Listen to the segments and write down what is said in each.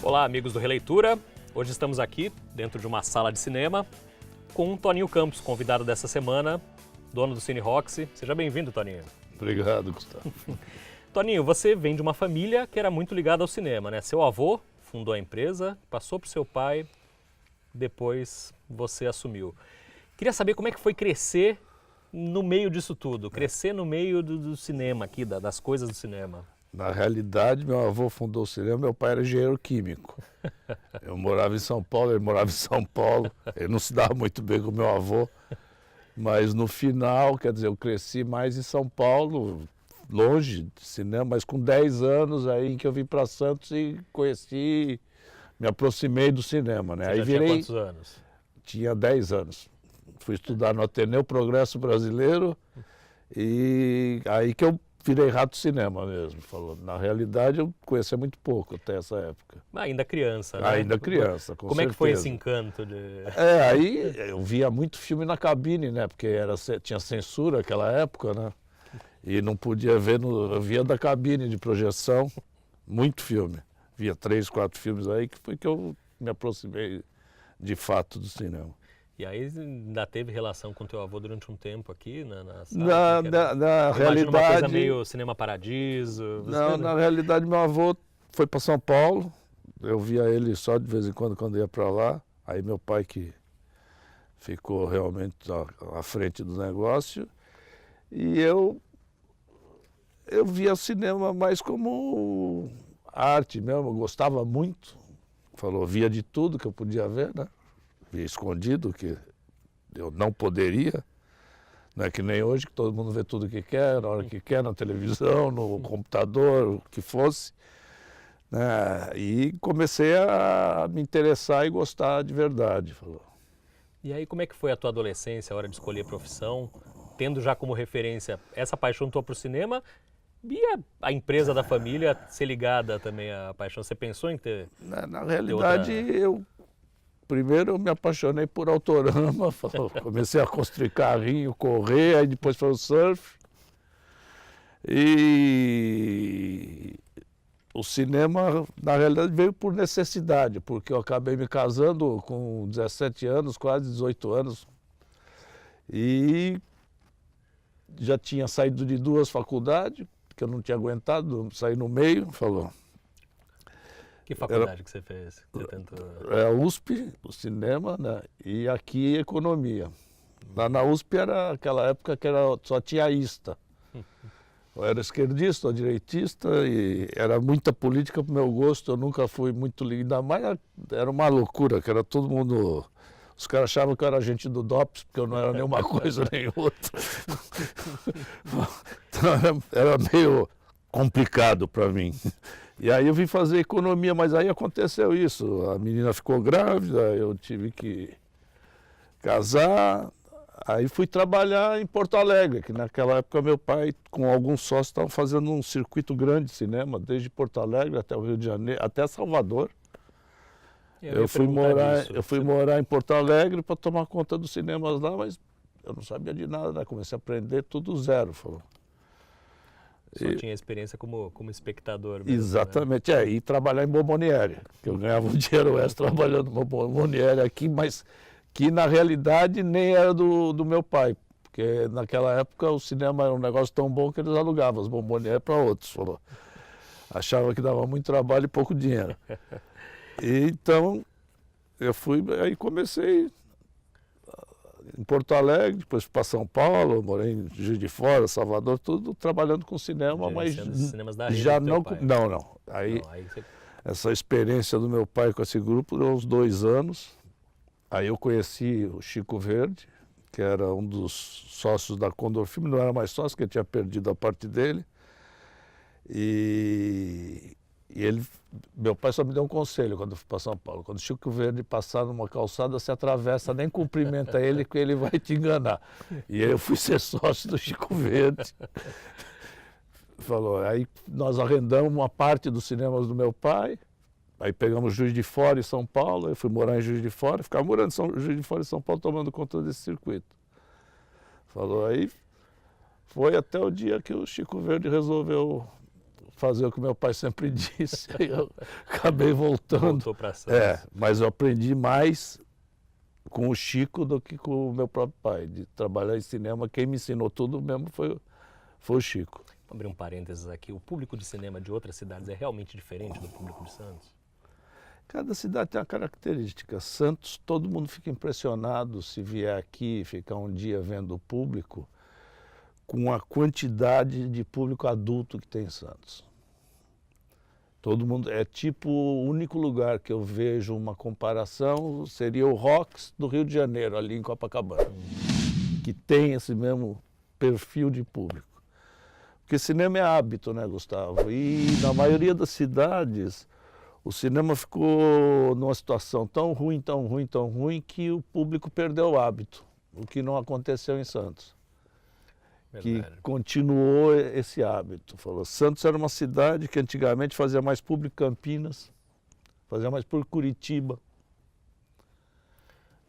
Olá, amigos do Releitura. Hoje estamos aqui dentro de uma sala de cinema com o Toninho Campos, convidado dessa semana, dono do Cine Roxy. Seja bem-vindo, Toninho. Obrigado, Gustavo. Toninho, você vem de uma família que era muito ligada ao cinema, né? Seu avô fundou a empresa, passou para o seu pai, depois você assumiu. Queria saber como é que foi crescer no meio disso tudo, crescer no meio do cinema aqui, das coisas do cinema. Na realidade, meu avô fundou o cinema, meu pai era engenheiro químico. Eu morava em São Paulo, ele morava em São Paulo. Ele não se dava muito bem com meu avô. Mas no final, quer dizer, eu cresci mais em São Paulo, longe de cinema, mas com 10 anos aí que eu vim para Santos e conheci, me aproximei do cinema, né? Você Aí já virei, tinha quantos anos? Tinha 10 anos. Fui estudar no Ateneu Progresso Brasileiro e aí que eu virei rato cinema mesmo. Falou. Na realidade, eu conhecia muito pouco até essa época. Ainda criança, né? Ainda criança, com Como certeza. é que foi esse encanto de... Aí eu via muito filme na cabine, né? Porque tinha censura naquela época, né? E não podia ver, eu via da cabine de projeção, muito filme. Via 3, 4 filmes aí, que foi que eu me aproximei de fato do cinema. E aí ainda teve relação com teu avô durante um tempo aqui na Na sala? realidade... uma coisa meio Cinema Paradiso? Não, na realidade meu avô foi para São Paulo, eu via ele só de vez em quando ia para lá. Aí meu pai que ficou realmente à frente do negócio. E eu via cinema mais como arte mesmo, eu gostava muito. Via de tudo que eu podia ver, né? Via escondido, que eu não poderia. Não é que nem hoje, que todo mundo vê tudo o que quer, na hora que quer, na televisão, no computador, o que fosse. Né? E comecei a me interessar e gostar de verdade. E aí como é que foi a tua adolescência, a hora de escolher a profissão, tendo já como referência essa paixão tua para o cinema e a empresa da família ser ligada também à paixão? Você pensou em ter... Na realidade, primeiro eu me apaixonei por autorama, comecei a construir carrinho, correr, aí depois foi o surf. E o cinema, na realidade, veio por necessidade, porque eu acabei me casando com 17 anos, quase 18 anos. E já tinha saído de 2 faculdades, porque eu não tinha aguentado, saí no meio, falou. Que faculdade que você fez? Que você tentou... USP, o cinema, né? E aqui economia. Lá na USP era aquela época que só tinha ista. Eu era esquerdista ou direitista e era muita política para o meu gosto, eu nunca fui muito ligado, mas era uma loucura, que era todo mundo... Os caras achavam que eu era agente do DOPS, porque eu não era nenhuma coisa nem outra. Então era meio complicado para mim. E aí eu vim fazer economia, mas aí aconteceu isso. A menina ficou grávida, eu tive que casar. Aí fui trabalhar em Porto Alegre, que naquela época meu pai, com alguns sócios, estavam fazendo um circuito grande de cinema, desde Porto Alegre até o Rio de Janeiro, até Salvador. Eu fui morar em Porto Alegre para tomar conta dos cinemas lá, mas eu não sabia de nada, né? Comecei a aprender tudo zero. Só tinha experiência como espectador mesmo, exatamente, né? E trabalhar em Bomboniere, que eu ganhava um dinheiro extra trabalhando em Bomboniere aqui, mas que na realidade nem era do meu pai, porque naquela época o cinema era um negócio tão bom que eles alugavam as Bomboniere para outros. Achava que dava muito trabalho e pouco dinheiro. E, então eu aí comecei em Porto Alegre, depois fui para São Paulo, morei em Juiz de Fora, Salvador, tudo trabalhando com cinema, mas cinemas da rede já do teu não, pai. não. Aí você... essa experiência do meu pai com esse grupo durou uns 2 anos. Aí eu conheci o Chico Verde, que era um dos sócios da Condor Film, não era mais sócio, porque tinha perdido a parte dele. E meu pai só me deu um conselho quando eu fui para São Paulo. Quando o Chico Verde passar numa calçada, você atravessa, nem cumprimenta ele, que ele vai te enganar. E aí eu fui ser sócio do Chico Verde. Aí nós arrendamos uma parte dos cinemas do meu pai, aí pegamos Juiz de Fora e São Paulo, eu fui morar em Juiz de Fora, ficava morando em Juiz de Fora e São Paulo, tomando conta desse circuito. Aí foi até o dia que o Chico Verde resolveu fazer o que meu pai sempre disse, aí eu acabei voltando. Voltou para Santos. Mas eu aprendi mais com o Chico do que com o meu próprio pai, de trabalhar em cinema. Quem me ensinou tudo mesmo foi o Chico. Vou abrir um parênteses aqui. O público de cinema de outras cidades é realmente diferente do público de Santos? Cada cidade tem uma característica. Santos, todo mundo fica impressionado se vier aqui, ficar um dia vendo o público, com a quantidade de público adulto que tem em Santos. Todo mundo, é tipo o único lugar que eu vejo uma comparação seria o Rox do Rio de Janeiro, ali em Copacabana, que tem esse mesmo perfil de público. Porque cinema é hábito, né, Gustavo? E na maioria das cidades, o cinema ficou numa situação tão ruim, tão ruim, tão ruim, que o público perdeu o hábito, o que não aconteceu em Santos. Que continuou esse hábito. Falou, Santos era uma cidade que antigamente fazia mais público que Campinas, fazia mais por Curitiba.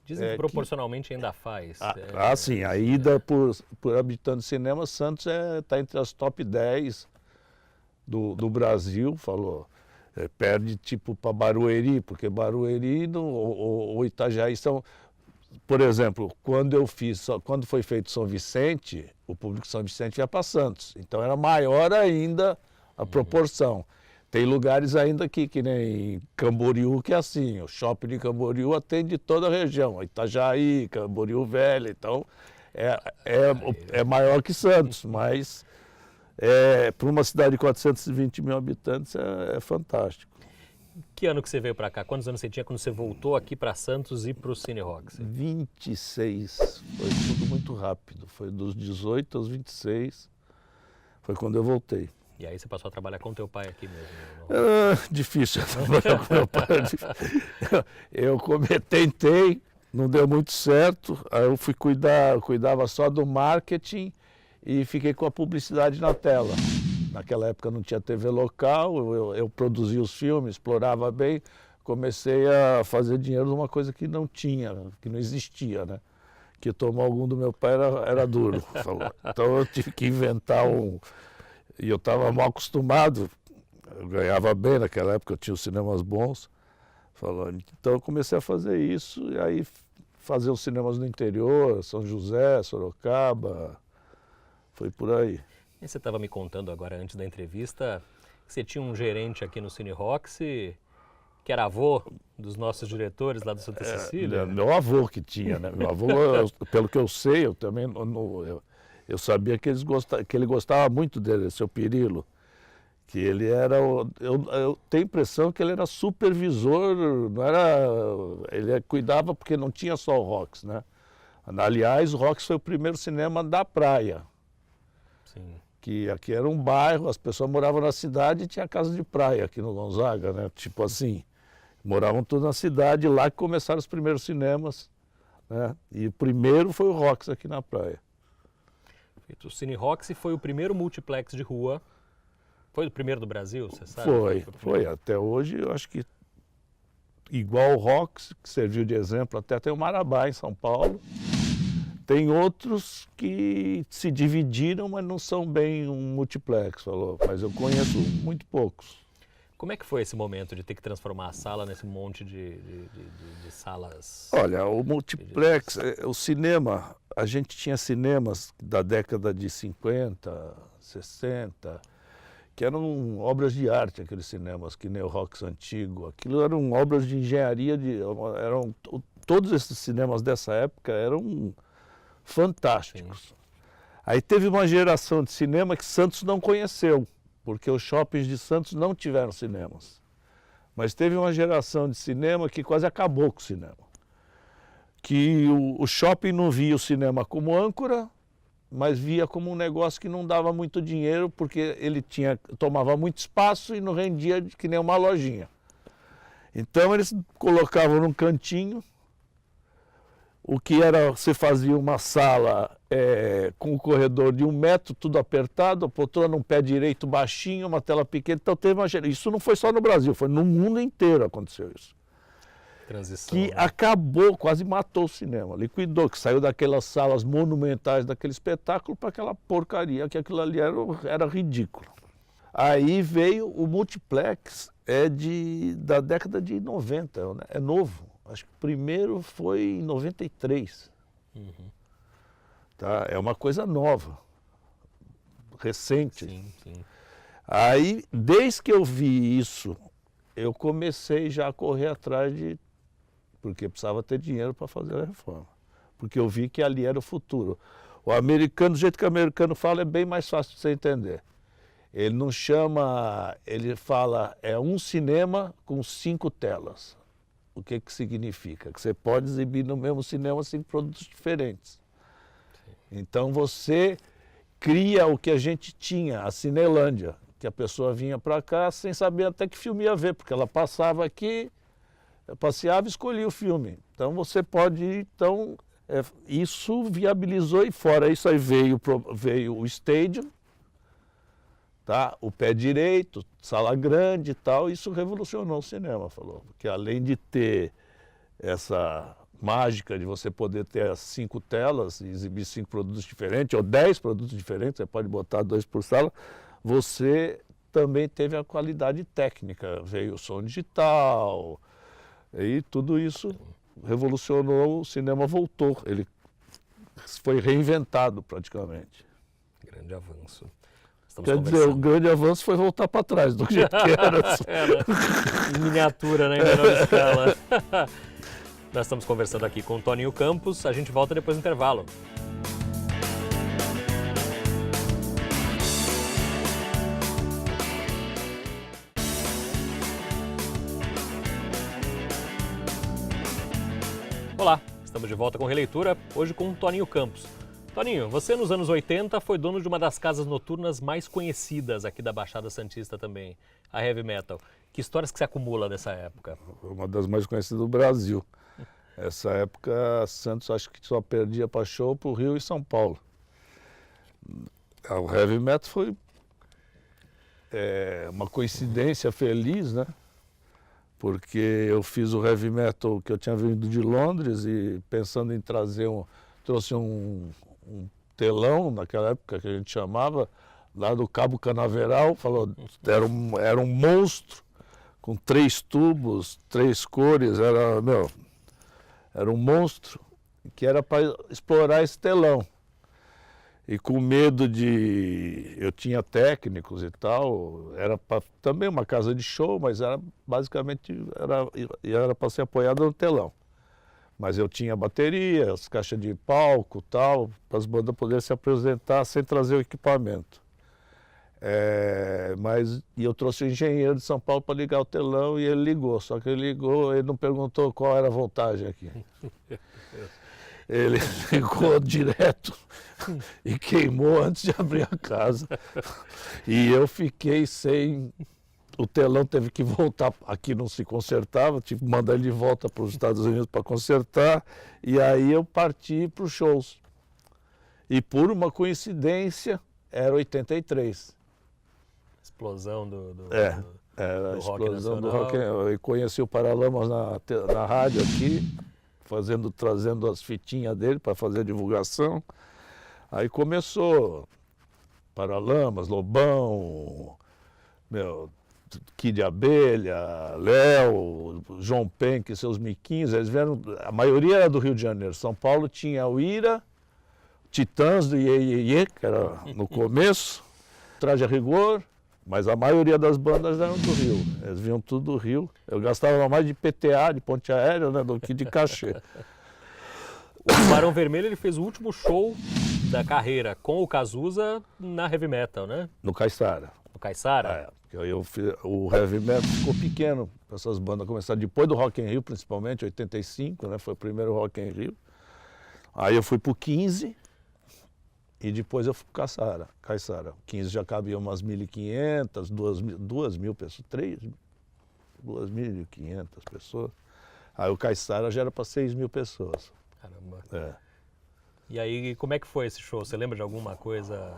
Dizem que proporcionalmente ainda faz. Sim, a ida por habitante de cinema, Santos está entre as top 10 do Brasil, falou. Perde tipo para Barueri, porque Barueri ou Itajaí são... Por exemplo, quando foi feito São Vicente, o público de São Vicente ia para Santos. Então era maior ainda a proporção. Tem lugares ainda aqui, que nem Camboriú, que é assim, o shopping de Camboriú atende toda a região, Itajaí, Camboriú Velho, então é maior que Santos, mas para uma cidade de 420 mil habitantes é fantástico. Que ano que você veio para cá? Quantos anos você tinha quando você voltou aqui para Santos e para o Cine Rox? 26, foi tudo muito rápido, foi dos 18 aos 26, foi quando eu voltei. E aí você passou a trabalhar com teu pai aqui mesmo? Difícil trabalhar com meu pai. Eu tentei, não deu muito certo, aí eu fui cuidava só do marketing e fiquei com a publicidade na tela. Naquela época não tinha TV local, eu produzia os filmes, explorava bem, comecei a fazer dinheiro de uma coisa que não tinha, que não existia, né? Que tomar algum do meu pai era duro. Então eu tive que inventar e eu estava mal acostumado, eu ganhava bem naquela época, eu tinha os cinemas bons. Então eu comecei a fazer isso, e aí fazer os cinemas no interior, São José, Sorocaba, foi por aí. E você estava me contando agora, antes da entrevista, que você tinha um gerente aqui no Cine Rox que era avô dos nossos diretores lá do Santa Cecília. Meu avô que tinha, né? Meu avô, pelo que eu sei, eu também eu sabia que ele gostava muito dele, seu Pirilo. Que ele era, eu tenho a impressão que ele era supervisor, não era, ele cuidava porque não tinha só o Rox, né? Aliás, o Rox foi o primeiro cinema da praia. Sim. Que aqui era um bairro, as pessoas moravam na cidade e tinha casa de praia aqui no Gonzaga, né? Tipo assim, moravam todos na cidade, lá que começaram os primeiros cinemas, né? E o primeiro foi o Rox aqui na praia. O Cine Rox foi o primeiro multiplex de rua. Foi o primeiro do Brasil, você sabe? Foi. Até hoje eu acho que igual o Rox, que serviu de exemplo, até tem o Marabá em São Paulo. Tem outros que se dividiram, mas não são bem um multiplex, mas eu conheço muito poucos. Como é que foi esse momento de ter que transformar a sala nesse monte de salas? Olha, o multiplex, o cinema, a gente tinha cinemas da década de 50, 60, que eram obras de arte, aqueles cinemas, que nem o Rox antigo. Aquilo eram obras de engenharia, todos esses cinemas dessa época eram fantásticos. Sim. Aí teve uma geração de cinema que Santos não conheceu, porque os shoppings de Santos não tiveram cinemas. Mas teve uma geração de cinema que quase acabou com o cinema. Que o shopping não via o cinema como âncora, mas via como um negócio que não dava muito dinheiro, porque ele tomava muito espaço e não rendia que nem uma lojinha. Então eles colocavam num cantinho. O que era, você fazia uma sala com um corredor de 1 metro, tudo apertado, a poltrona num pé direito baixinho, uma tela pequena. Então teve isso não foi só no Brasil, foi no mundo inteiro aconteceu isso. Transição, que acabou, quase matou o cinema, liquidou, que saiu daquelas salas monumentais daquele espetáculo para aquela porcaria, que aquilo ali era ridículo. Aí veio o multiplex, da década de 90, né? É novo. Acho que o primeiro foi em 93. Tá? É uma coisa nova, recente. Sim, sim. Aí, desde que eu vi isso, eu comecei já a correr atrás porque precisava ter dinheiro para fazer a reforma. Porque eu vi que ali era o futuro. O americano, do jeito que o americano fala, é bem mais fácil de você entender. Ele não chama, ele fala, é um cinema com 5 telas. O que significa? Que você pode exibir no mesmo cinema 5 produtos diferentes. Então você cria o que a gente tinha, a Cinelândia, que a pessoa vinha para cá sem saber até que filme ia ver, porque ela passava aqui, passeava e escolhia o filme. Então você pode ir, isso viabilizou e fora isso aí veio o Stadium, tá? O pé direito, sala grande e tal, isso revolucionou o cinema, falou. Porque além de ter essa mágica de você poder ter as 5 telas e exibir 5 produtos diferentes, ou 10 produtos diferentes, você pode botar 2 por sala, você também teve a qualidade técnica, veio o som digital, e tudo isso revolucionou, o cinema voltou, ele foi reinventado praticamente. Grande avanço. Quer dizer, o grande avanço foi voltar para trás, do jeito que era. Era em miniatura, né, em menor escala. Nós estamos conversando aqui com o Toninho Campos, a gente volta depois do intervalo. Olá, estamos de volta com Releitura, hoje com o Toninho Campos. Toninho, você nos anos 80 foi dono de uma das casas noturnas mais conhecidas aqui da Baixada Santista também, a Heavy Metal. Que histórias que se acumula dessa época? Uma das mais conhecidas do Brasil. Essa época, Santos acho que só perdia para show para o Rio e São Paulo. O Heavy Metal foi uma coincidência feliz, né? Porque eu fiz o Heavy Metal que eu tinha vindo de Londres e pensando em trouxe um telão, naquela época que a gente chamava, lá do Cabo Canaveral, falou, era um monstro, com 3 tubos, 3 cores, era um monstro que era para explorar esse telão. E com medo eu tinha técnicos e tal, era também uma casa de show, mas basicamente era para ser apoiada no telão. Mas eu tinha bateria, as caixas de palco e tal, para as bandas poderem se apresentar sem trazer o equipamento. E eu trouxe o engenheiro de São Paulo para ligar o telão e ele ligou, só que ele não perguntou qual era a voltagem aqui. Ele ligou direto e queimou antes de abrir a casa. E eu fiquei sem... O telão teve que voltar, aqui não se consertava, tive que mandar ele de volta para os Estados Unidos para consertar. E aí eu parti para os shows. E por uma coincidência, era 83. Explosão era a explosão do rock nacional. Eu conheci o Paralamas na rádio aqui, trazendo as fitinhas dele para fazer a divulgação. Aí começou Paralamas, Lobão, Kid de Abelha, Léo, João Penck, seus miquinhos, eles vieram, a maioria era do Rio de Janeiro. São Paulo tinha o Ira, Titãs do Iê, Iê, Iê, que era no começo, Traje a Rigor, mas a maioria das bandas eram do Rio, eles vinham tudo do Rio. Eu gastava mais de PTA, de ponte aérea, né, do que de cachê. O Barão Vermelho ele fez o último show da carreira com o Cazuza na Heavy Metal, né? No Caiçara. No Caiçara? O Heavy Metal ficou pequeno para essas bandas começaram depois do Rock in Rio, principalmente, 85, né? Foi o primeiro Rock in Rio. Aí eu fui pro 15 e depois eu fui pro Caiçara. 15 já cabia umas 1.500, 2.000 pessoas, 2.500 pessoas. Aí o Caiçara já era para 6.000 pessoas. Caramba. E aí, como é que foi esse show? Você lembra de alguma coisa?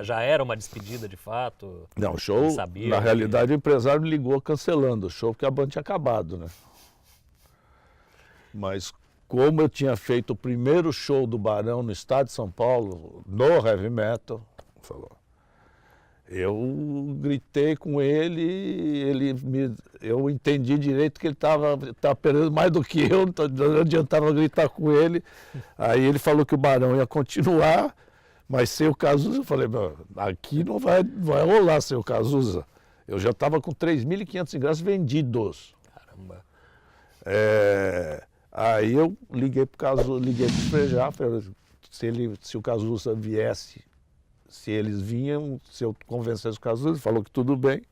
Já era uma despedida de fato? Não, o show, na realidade, o empresário me ligou cancelando o show, porque a banda tinha acabado, né? Mas como eu tinha feito o primeiro show do Barão no estado de São Paulo, no Heavy Metal, falou, Eu gritei com ele, eu entendi direito que ele estava perdendo mais do que eu, não adiantava gritar com ele. Aí ele falou que o Barão ia continuar, mas sem o Cazuza, eu falei, aqui não vai rolar sem o Cazuza. Eu já estava com 3.500 ingressos vendidos. Caramba. Aí eu liguei pro Cazuza, liguei pro Frejá, falei, se o Cazuza viesse, se eles vinham, se eu convencesse o Cazuza, ele falou que tudo bem.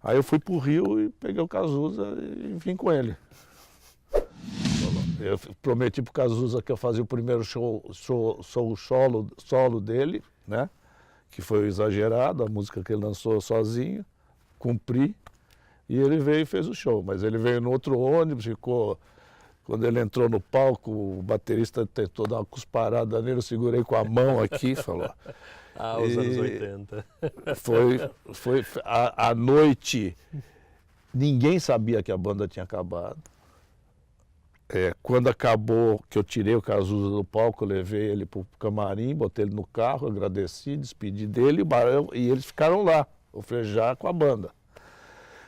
Aí eu fui pro Rio e peguei o Cazuza e vim com ele. Eu prometi pro Cazuza que eu fazia o primeiro show solo dele, né? Que foi o Exagerado, a música que ele lançou sozinho. Cumpri. E ele veio e fez o show. Mas ele veio no outro ônibus, ficou... Quando ele entrou no palco, o baterista tentou dar uma cusparada nele, eu segurei com a mão aqui, falou... Os anos 80. Foi a noite, ninguém sabia que a banda tinha acabado. Quando acabou, que eu tirei o Cazuza do palco, eu levei ele para o camarim, botei ele no carro, agradeci, despedi dele, e eles ficaram lá, o Frejá com a banda.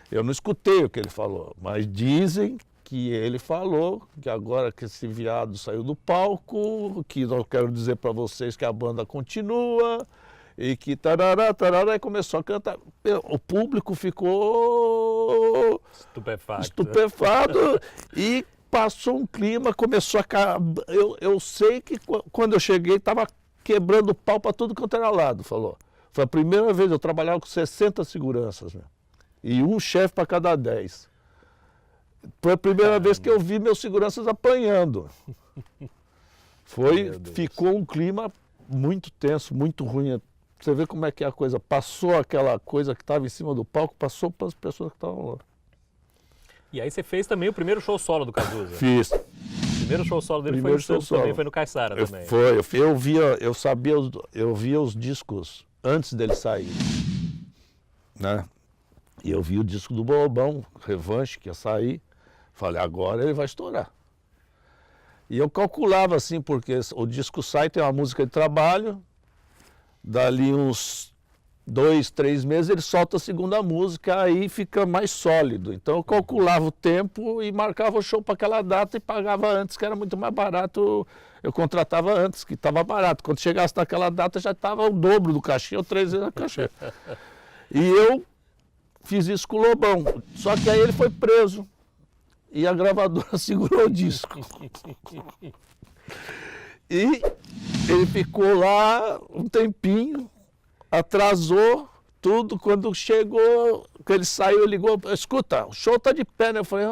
Eu não escutei o que ele falou, mas dizem que ele falou que agora que esse viado saiu do palco, que eu quero dizer para vocês que a banda continua, e que tarará, tarará, e começou a cantar. O público ficou estupefato e passou um clima, começou a... Eu sei que quando eu cheguei estava quebrando o pau para tudo quanto era lado, falou. Foi a primeira vez, eu trabalhava com 60 seguranças, né? E um chefe para cada 10. Foi a primeira vez que eu vi meus seguranças apanhando. Ficou um clima muito tenso, muito ruim. Você vê como é que é a coisa. Passou aquela coisa que estava em cima do palco, passou para as pessoas que estavam lá. E aí você fez também o primeiro show solo do Cazuza. Fiz. O primeiro show solo dele foi no Caiçara também. Eu via os discos antes dele sair, né? E eu vi o disco do Bobão, Revanche, que ia sair. Falei, agora ele vai estourar. E eu calculava assim, porque o disco sai, tem uma música de trabalho, dali uns 2, 3 meses ele solta a segunda música, aí fica mais sólido. Então eu calculava o tempo e marcava o show para aquela data e pagava antes, que era muito mais barato. Eu contratava antes, que estava barato. Quando chegasse naquela data já estava o dobro do cachê, ou 3 vezes o cachê. E eu fiz isso com o Lobão. Só que aí ele foi preso. E a gravadora segurou o disco. E ele ficou lá um tempinho, atrasou tudo. Quando chegou, que ele saiu, ligou, escuta, o show tá de pé, né? Eu falei,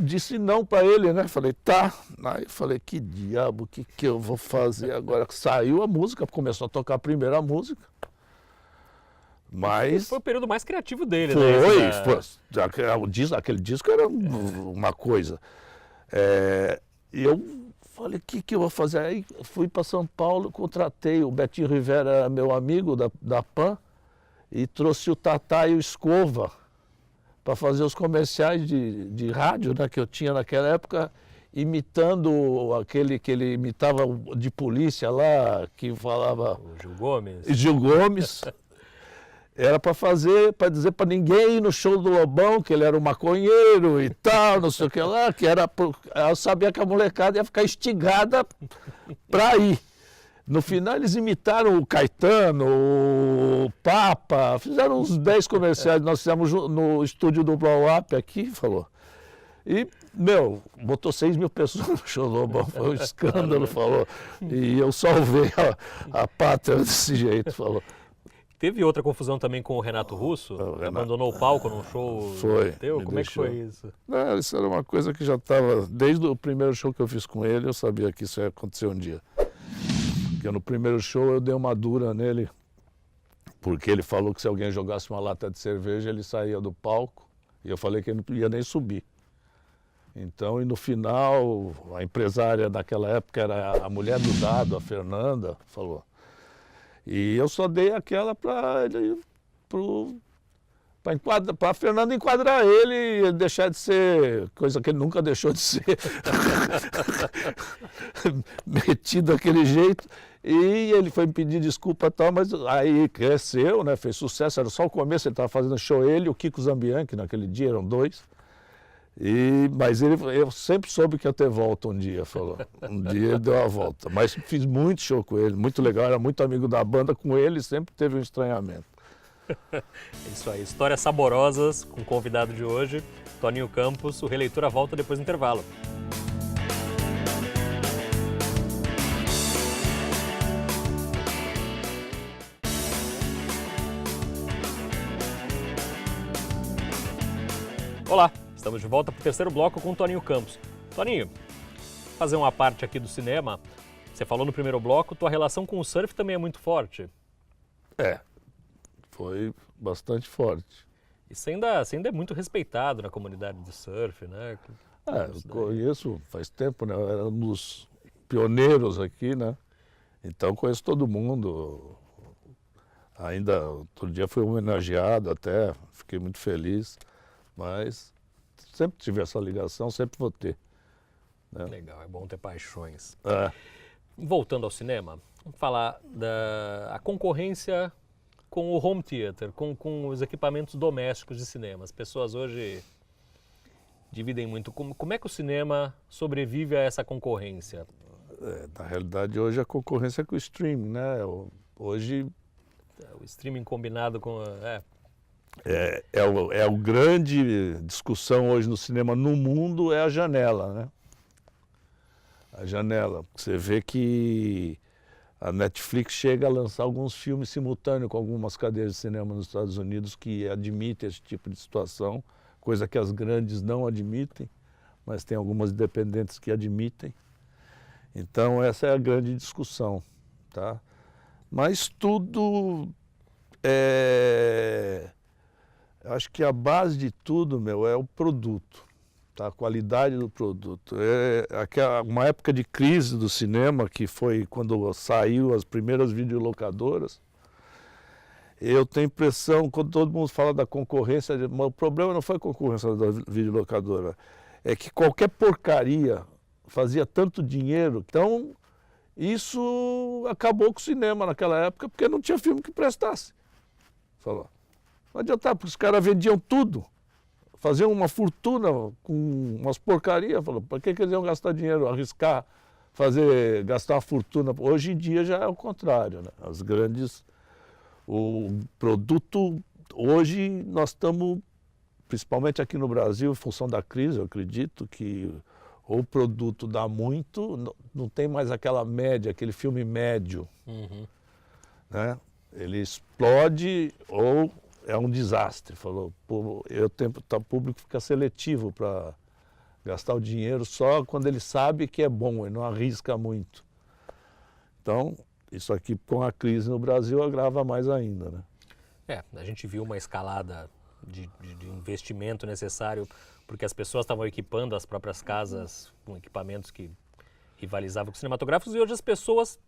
disse não para ele, né? Falei, tá. Aí eu falei, que diabo, o que eu vou fazer agora? Saiu a música, começou a tocar a primeira música. Mas... Foi o período mais criativo dele, né? Aquele disco era uma coisa. E eu falei, o que eu vou fazer? Aí fui para São Paulo, contratei o Betinho Rivera, meu amigo da PAN, e trouxe o Tatá e o Escova para fazer os comerciais de rádio, né, que eu tinha naquela época, imitando aquele que ele imitava de polícia lá, que falava... O Gil Gomes. Gil Gomes. Era para dizer para ninguém ir no show do Lobão, que ele era um maconheiro e tal, não sei o que lá, eu sabia que a molecada ia ficar instigada para ir. No final eles imitaram o Caetano, o Papa, fizeram uns 10 comerciais, nós fizemos no estúdio do Blow Up aqui, falou. E, botou 6.000 pessoas no show do Lobão, foi um escândalo, falou. E eu salvei a pátria desse jeito, falou. Teve outra confusão também com o Renato Russo? Abandonou o palco num show teu? Como é que foi isso? Não, isso era uma coisa que já estava... Desde o primeiro show que eu fiz com ele, eu sabia que isso ia acontecer um dia. Porque no primeiro show eu dei uma dura nele, porque ele falou que se alguém jogasse uma lata de cerveja, ele saía do palco. E eu falei que ele não ia nem subir. Então, e no final, a empresária daquela época era a mulher do Dado, a Fernanda, falou... E eu só dei aquela para a Fernanda enquadrar ele e deixar de ser, coisa que ele nunca deixou de ser, metido daquele jeito. E ele foi me pedir desculpa e tal, mas aí cresceu, né? Fez sucesso, era só o começo, ele estava fazendo show, ele e o Kiko Zambianchi, naquele dia, eram dois. Mas eu sempre soube que ia ter volta um dia, falou. Um dia ele deu a volta. Mas fiz muito show com ele, muito legal, era muito amigo da banda, com ele sempre teve um estranhamento. É isso aí, histórias saborosas com o convidado de hoje, Toninho Campos. O Releitura volta depois do intervalo. Olá, estamos de volta para o terceiro bloco com o Toninho Campos. Toninho, fazer uma parte aqui do cinema. Você falou no primeiro bloco, tua relação com o surf também é muito forte. Foi bastante forte. E você ainda é muito respeitado na comunidade do surf, né? Eu conheço faz tempo, né? Eu era um dos pioneiros aqui, né? Então conheço todo mundo. Ainda outro dia fui homenageado até, fiquei muito feliz. Mas sempre tive essa ligação, sempre vou ter. Né? Legal, é bom ter paixões. Voltando ao cinema, vamos falar da concorrência com o home theater, com os equipamentos domésticos de cinema. As pessoas hoje dividem muito. Como é que o cinema sobrevive a essa concorrência? Na realidade, hoje a concorrência é com o streaming, né? Hoje... O streaming combinado com... É o grande discussão hoje no cinema no mundo é a janela, né? A janela. Você vê que a Netflix chega a lançar alguns filmes simultâneos com algumas cadeias de cinema nos Estados Unidos que admitem esse tipo de situação, coisa que as grandes não admitem, mas tem algumas independentes que admitem. Então essa é a grande discussão, tá? Mas tudo acho que a base de tudo, é o produto, tá? A qualidade do produto. Uma época de crise do cinema, que foi quando saiu as primeiras videolocadoras, eu tenho impressão, quando todo mundo fala da concorrência, o problema não foi a concorrência da videolocadora, é que qualquer porcaria fazia tanto dinheiro, então isso acabou com o cinema naquela época, porque não tinha filme que prestasse. Falou. Não adiantava, porque os caras vendiam tudo, faziam uma fortuna com umas porcarias. Falou, para que eles iam gastar dinheiro, arriscar, gastar uma fortuna? Hoje em dia já é o contrário, né? As grandes... O produto, hoje nós estamos, principalmente aqui no Brasil, em função da crise, eu acredito que ou o produto dá muito, não tem mais aquela média, aquele filme médio, né? Ele explode ou é um desastre. Falou, o público fica seletivo para gastar o dinheiro só quando ele sabe que é bom e não arrisca muito. Então, isso aqui com a crise no Brasil agrava mais ainda, né? A gente viu uma escalada de investimento necessário porque as pessoas estavam equipando as próprias casas com equipamentos que rivalizavam com cinematográficos e hoje as pessoas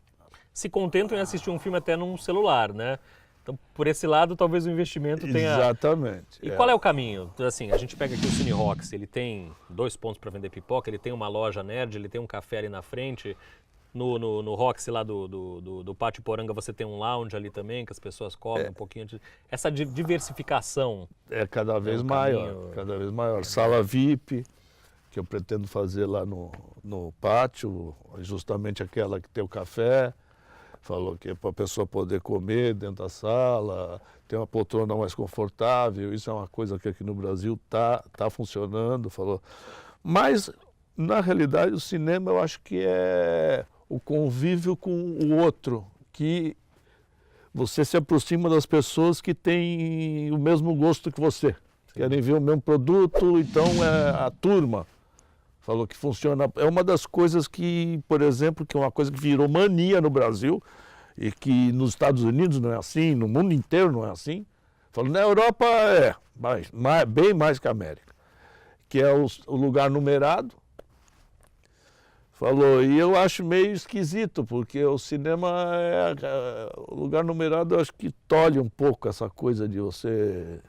se contentam em assistir um filme até num celular, né? Então, por esse lado, talvez o investimento tenha... Exatamente. E qual é o caminho? Assim, a gente pega aqui o Cine Rocks, ele tem 2 pontos para vender pipoca, ele tem uma loja nerd, ele tem um café ali na frente. No Roxy lá do Pátio Poranga você tem um lounge ali também, que as pessoas comem um pouquinho. Essa diversificação... É cada vez maior, cada vez maior. Sala VIP, que eu pretendo fazer lá no pátio, justamente aquela que tem o café. Falou que é para a pessoa poder comer dentro da sala, ter uma poltrona mais confortável. Isso é uma coisa que aqui no Brasil tá funcionando. Falou. Mas, na realidade, o cinema eu acho que é o convívio com o outro, que você se aproxima das pessoas que têm o mesmo gosto que você. Sim. Querem ver o mesmo produto, então é a turma. Falou que funciona. É uma das coisas que, por exemplo, que é uma coisa que virou mania no Brasil e que nos Estados Unidos não é assim, no mundo inteiro não é assim. Falou, na Europa bem mais que a América, que é o lugar numerado. Falou, e eu acho meio esquisito, porque o cinema o lugar numerado, eu acho que tolhe um pouco essa coisa de você...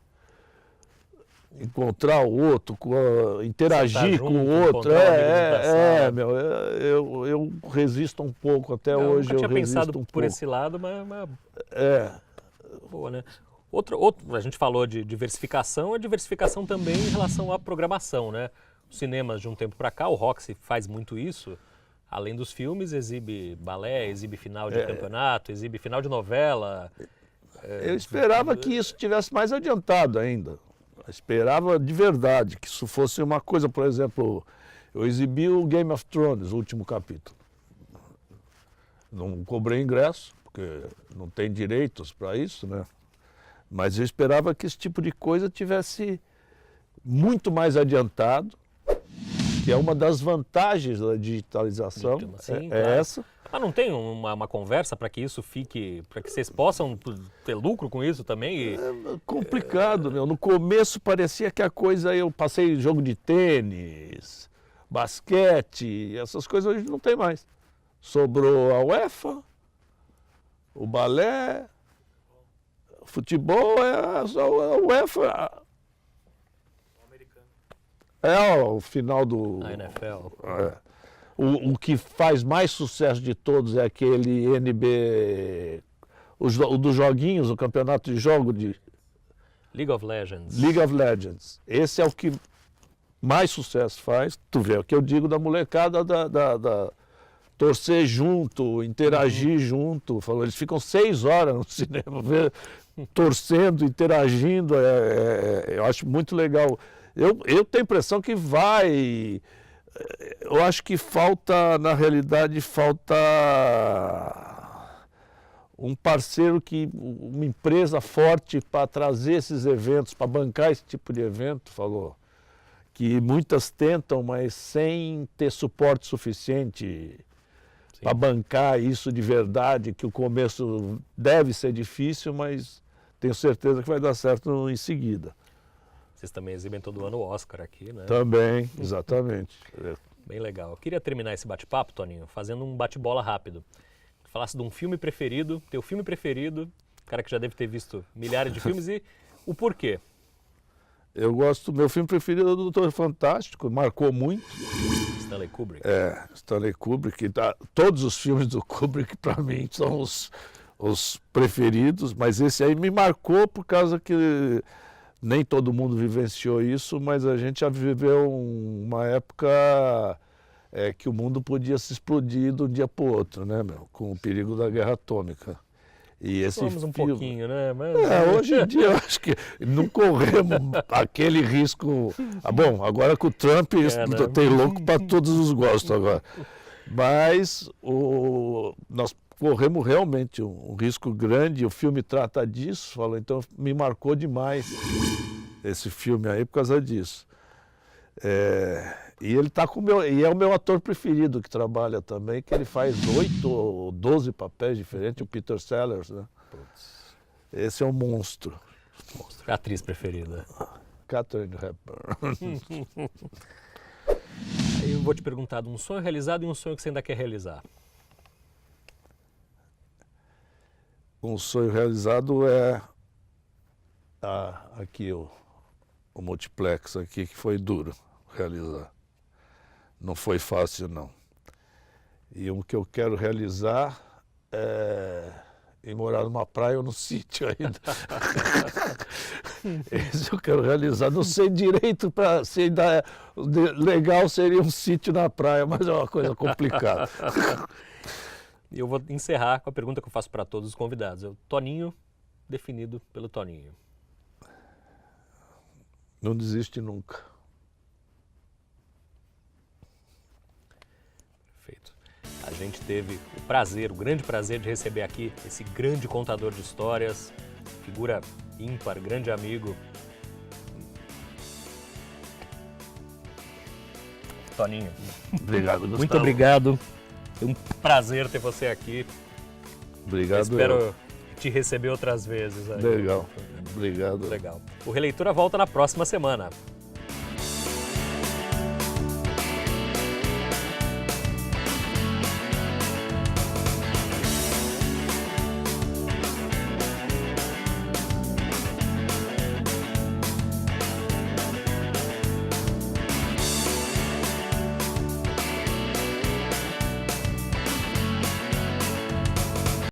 encontrar o outro, interagir com o outro. Eu resisto um pouco, até hoje eu tinha resisto pensado um por pouco. esse lado, mas É, boa, né? A gente falou de diversificação, a diversificação também em relação à programação, né? Os cinemas de um tempo para cá, o Roxy faz muito isso. Além dos filmes, exibe balé, exibe final de campeonato, exibe final de novela. eu esperava que isso tivesse mais adiantado ainda. Eu esperava de verdade que isso fosse uma coisa, por exemplo, eu exibi o Game of Thrones, o último capítulo. Não cobrei ingresso, porque não tem direitos para isso, né? Mas eu esperava que esse tipo de coisa tivesse muito mais adiantado, que é uma das vantagens da digitalização, Sim, é claro. essa. Mas não tem uma conversa para que isso fique, para que vocês possam ter lucro com isso também? É complicado, meu. No começo parecia que a coisa, eu passei jogo de tênis, basquete, essas coisas hoje não tem mais. Sobrou a UEFA, o balé, o futebol, só a UEFA. É o final do... A NFL. O que faz mais sucesso de todos é aquele NB, o dos joguinhos, o campeonato de jogo de League of Legends. League of Legends. Esse é o que mais sucesso faz. Tu vê o que eu digo da molecada da torcer junto, interagir junto. Falou, eles ficam 6 horas no cinema, torcendo, interagindo. Eu acho muito legal. Eu tenho a impressão que vai... Eu acho que falta, na realidade, falta um parceiro, uma empresa forte para trazer esses eventos, para bancar esse tipo de evento, falou. Que muitas tentam, mas sem ter suporte suficiente para bancar isso de verdade, que o começo deve ser difícil, mas tenho certeza que vai dar certo em seguida. Vocês também exibem todo ano o Oscar aqui, né? Também, exatamente. Bem legal. Eu queria terminar esse bate-papo, Toninho, fazendo um bate-bola rápido. Falasse de um filme preferido, teu filme preferido, cara que já deve ter visto milhares de filmes, e o porquê. Eu gosto, meu filme preferido é o Doutor Fantástico, marcou muito. Stanley Kubrick. Stanley Kubrick. Todos os filmes do Kubrick, para mim, são os preferidos, mas esse aí me marcou por causa que nem todo mundo vivenciou isso, mas a gente já viveu uma época que o mundo podia se explodir de um dia para o outro, né, meu? Com o perigo da guerra atômica. E esse Vamos um filme... pouquinho, né? Mas... hoje em dia eu acho que não corremos aquele risco. Bom, agora com o Trump né? tem louco para todos os gostos agora. Mas nós corremos realmente um risco grande, o filme trata disso, falou, então me marcou demais esse filme aí por causa disso. E ele tá e é o meu ator preferido que trabalha também, que ele faz 8 ou 12 papéis diferentes, o Peter Sellers, né? Esse é um monstro. A atriz preferida? Katharine Hepburn. Aí eu vou te perguntar de um sonho realizado e um sonho que você ainda quer realizar. Um sonho realizado é aqui o multiplex aqui, que foi duro realizar. Não foi fácil, não. E o que eu quero realizar é ir morar numa praia ou no sítio ainda. Esse eu quero realizar. Não sei direito se ainda legal seria um sítio na praia, mas é uma coisa complicada. E eu vou encerrar com a pergunta que eu faço para todos os convidados. É o Toninho definido pelo Toninho. Não desiste nunca. Perfeito. A gente teve o grande prazer de receber aqui esse grande contador de histórias, figura ímpar, grande amigo. Toninho. Obrigado, Gustavo. Muito obrigado. Foi um prazer ter você aqui. Obrigado. Espero te receber outras vezes. Legal. Obrigado. Legal. O Releitura volta na próxima semana.